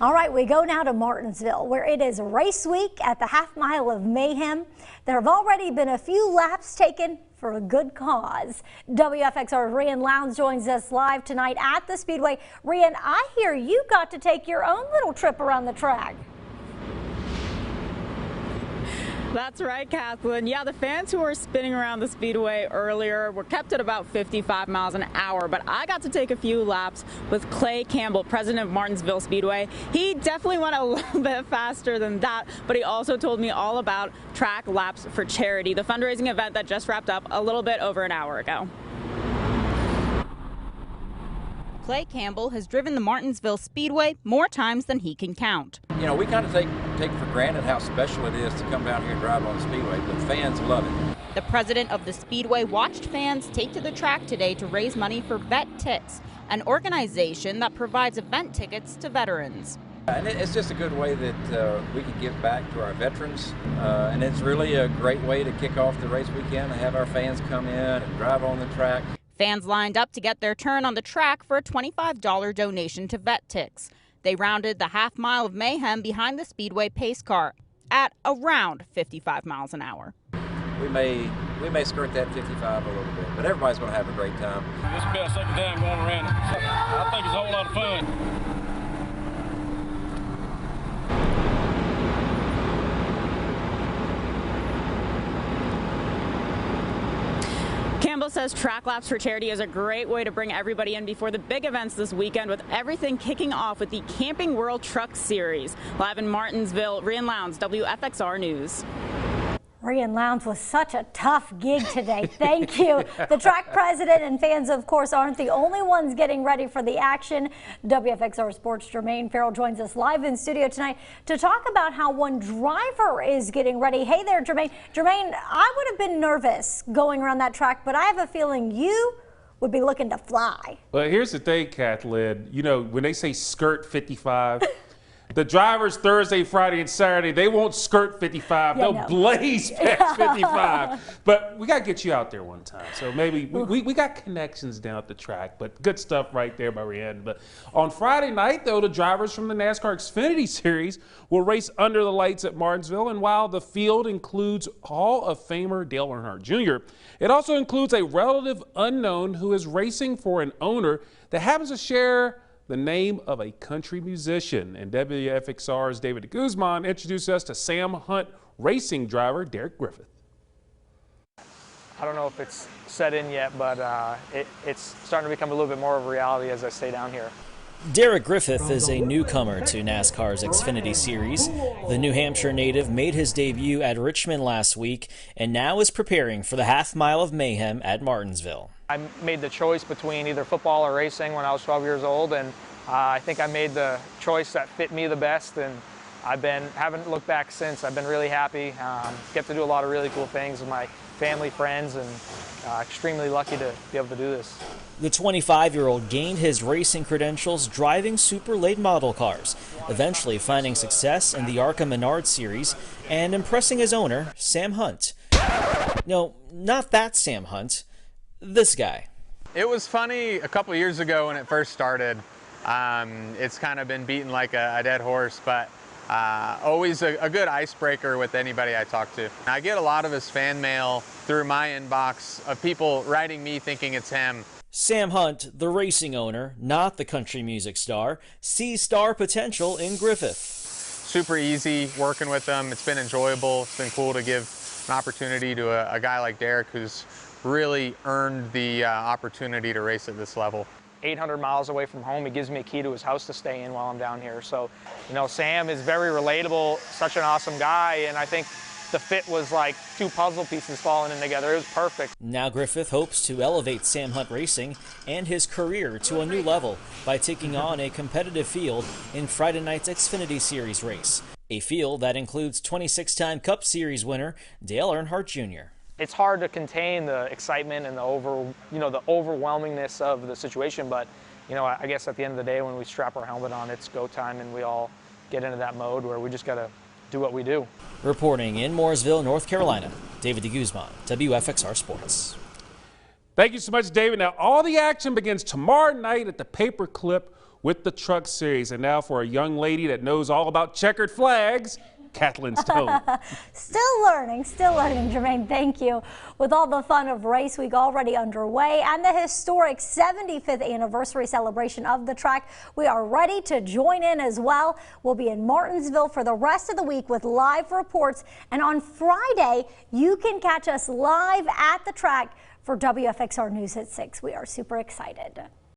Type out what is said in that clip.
All right, we go now to Martinsville, where it is race week at the half mile of mayhem. There have already been a few laps taken for a good cause. WFXR's Rian Lowndes joins us live tonight at the Speedway. Rian, I hear you got to take your own little trip around the track. That's right, Kathleen. Yeah, the fans who were spinning around the Speedway earlier were kept at about 55 miles an hour, but I got to take a few laps with Clay Campbell, president of Martinsville Speedway. He definitely went a little bit faster than that, but he also told me all about Track Laps for Charity, the fundraising event that just wrapped up a little bit over an hour ago. Clay Campbell has driven the Martinsville Speedway more times than he can count. You know, we kind of take for granted how special it is to come down here and drive on the Speedway, but fans love it. The president of the Speedway watched fans take to the track today to raise money for VetTix, an organization that provides event tickets to veterans. And it's just a good way that we can give back to our veterans, and it's really a great way to kick off the race weekend and have our fans come in and drive on the track. Fans lined up to get their turn on the track for a $25 donation to VetTix. They rounded the half mile of mayhem behind the Speedway pace car at around 55 miles an hour. We may skirt that 55 a little bit, but everybody's going to have a great time. This will be our second time going around it. I think it's a whole lot of fun. Campbell says Track Laps for Charity is a great way to bring everybody in before the big events this weekend, with everything kicking off with the Camping World Truck Series. Live in Martinsville, Rian Lowndes, WFXR News. Rian Lowndes was such a tough gig today. Thank you. The track president and fans, of course, aren't the only ones getting ready for the action. WFXR Sports' Jermaine Farrell joins us live in studio tonight to talk about how one driver is getting ready. Hey there, Jermaine. Jermaine, I would have been nervous going around that track, but I have a feeling you would be looking to fly. Well, here's the thing, Kathleen. You know, when they say skirt 55, the drivers Thursday, Friday, and Saturday, they won't skirt 55. Yeah, they'll blaze past 55. But we got to get you out there one time. So maybe we got connections down at the track. But good stuff right there by Rian. But on Friday night, though, the drivers from the NASCAR Xfinity Series will race under the lights at Martinsville. And while the field includes Hall of Famer Dale Earnhardt Jr., it also includes a relative unknown who is racing for an owner that happens to share the name of a country musician. And WFXR's David Guzman introduced us to Sam Hunt racing driver Derek Griffith. I don't know if it's set in yet, but it's starting to become a little bit more of a reality as I stay down here. Derek Griffith is a newcomer to NASCAR's Xfinity Series. The New Hampshire native made his debut at Richmond last week and now is preparing for the half mile of mayhem at Martinsville. I made the choice between either football or racing when I was 12 years old, and I think I made the choice that fit me the best, and haven't looked back since. I've been really happy. Get to do a lot of really cool things with my family, friends, and extremely lucky to be able to do this. The 25-year-old gained his racing credentials driving super late model cars, eventually finding success in the ARCA Menard Series and impressing his owner, Sam Hunt. No, not that Sam Hunt. This guy. It was funny a couple years ago when it first started. It's kind of been beaten like a dead horse, but always a good icebreaker with anybody I talk to. I get a lot of his fan mail through my inbox of people writing me thinking it's him. Sam Hunt, the racing owner, not the country music star, sees star potential in Griffith. Super easy working with him. It's been enjoyable. It's been cool to give an opportunity to a guy like Derek who's really earned the opportunity to race at this level. 800 miles away from home, he gives me a key to his house to stay in while I'm down here. So, you know, Sam is very relatable, such an awesome guy, and I think the fit was like two puzzle pieces falling in together. It was perfect. Now Griffith hopes to elevate Sam Hunt Racing and his career to a new level by taking on a competitive field in Friday night's Xfinity Series race, a field that includes 26-time Cup Series winner Dale Earnhardt Jr. It's hard to contain the excitement and the overwhelmingness of the situation, but you know, I guess at the end of the day when we strap our helmet on, it's go time and we all get into that mode where we just got to do what we do. Reporting in Mooresville, North Carolina, David Guzman, WFXR Sports. Thank you so much, David. Now, all the action begins tomorrow night at the Paperclip with the Truck Series. And now for a young lady that knows all about checkered flags, Kathleen Stone. Still learning, Jermaine. Thank you. With all the fun of race week already underway and the historic 75th anniversary celebration of the track, we are ready to join in as well. We'll be in Martinsville for the rest of the week with live reports. And on Friday, you can catch us live at the track for WFXR News at 6. We are super excited.